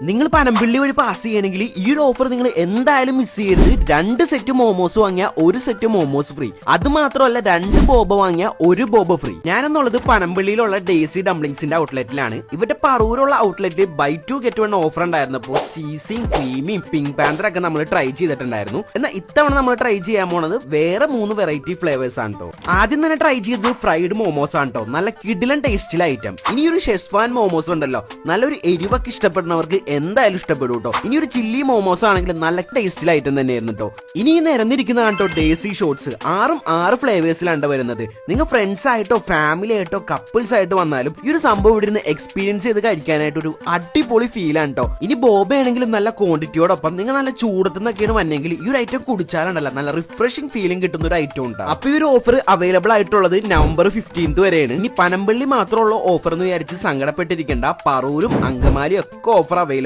നിങ്ങൾ പനമ്പിള്ളി വഴി പാസ് ചെയ്യണമെങ്കിൽ ഈ ഒരു ഓഫർ നിങ്ങൾ എന്തായാലും മിസ് ചെയ്യരുത്. 2 സെറ്റ് മോമോസ് വാങ്ങിയ 1 സെറ്റ് മോമോസ് ഫ്രീ. അത് മാത്രമല്ല 2 ബോബ വാങ്ങിയ 1 ബോബ ഫ്രീ. ഞാനെന്നുള്ളത് പനമ്പിള്ളിയിലുള്ള ഡേസി ഡംപ്ലിങ്സിന്റെ ഔട്ട്ലെറ്റിലാണ്. ഇവരുടെ പറൂരുള്ള ഔട്ട്ലെറ്റിൽ ബൈ 2 ഗെറ്റ് 1 ഓഫർ ഉണ്ടായിരുന്നപ്പോൾ ചീസിയും ക്രീമിയും പിങ്ക് പാന്തർ ഒക്കെ നമ്മൾ ട്രൈ ചെയ്തിട്ടുണ്ടായിരുന്നു. എന്നാൽ ഇത്തവണ നമ്മൾ ട്രൈ ചെയ്യാൻ പോണത് വേറെ 3 വെറൈറ്റി ഫ്ലേവേഴ്സ് ആണ് കേട്ടോ. ആദ്യം തന്നെ ട്രൈ ചെയ്തത് ഫ്രൈഡ് മോമോസ് ആണ് കേട്ടോ. നല്ല കിഡിലൻ ടേസ്റ്റിലെ ഐറ്റം. ഇനി ഒരു ഷെസ്വാൻ മോമോസ് ഉണ്ടല്ലോ, നല്ലൊരു എരിവൊക്കെ ഇഷ്ടപ്പെടുന്നവർക്ക് എന്തായാലും ഇഷ്ടപ്പെടും കേട്ടോ. ഇനി ഒരു ചില്ലി മോമോസ് ആണെങ്കിൽ നല്ല ടേസ്റ്റിൽ ഐറ്റം തന്നെയായിരുന്നു കേട്ടോ. ഇനി നിരന്നിരിക്കുന്നതാണ് കേട്ടോ ഡേസി ഷോർട്സ്. 6 ഫ്ലേവേഴ്സിലാണ് വരുന്നത്. നിങ്ങൾ ഫ്രണ്ട്സ് ആയിട്ടോ ഫാമിലി ആയിട്ടോ കപ്പിൾസ് ആയിട്ട് വന്നാലും ഈ ഒരു സംഭവം ഇവിടെ നിന്ന് എക്സ്പീരിയൻസ് ചെയ്ത് കഴിക്കാനായിട്ട് ഒരു അടിപൊളി ഫീൽ ആണ് കേട്ടോ. ഇനി ബോബ ആണെങ്കിലും നല്ല ക്വാണ്ടിറ്റിയോടൊപ്പം നിങ്ങൾ നല്ല ചൂടത്തുനിന്നൊക്കെയാണ് വന്നെങ്കിൽ ഈ ഒരു ഐറ്റം കുടിച്ചാലുണ്ടല്ലോ നല്ല റിഫ്രഷിംഗ് ഫീലിംഗ് കിട്ടുന്ന ഒരു ഐറ്റം ഉണ്ട്. അപ്പൊ ഈ ഒരു ഓഫർ അവൈലബിൾ ആയിട്ടുള്ളത് നവംബർ 15 വരെയാണ്. ഇനി പനമ്പള്ളി മാത്രമുള്ള ഓഫർ എന്ന് വിചാരിച്ച് സങ്കടപ്പെട്ടിരിക്കേണ്ട, പറൂരും അങ്കമാലിയും ഒക്കെ ഓഫർ അവൈലബിൾ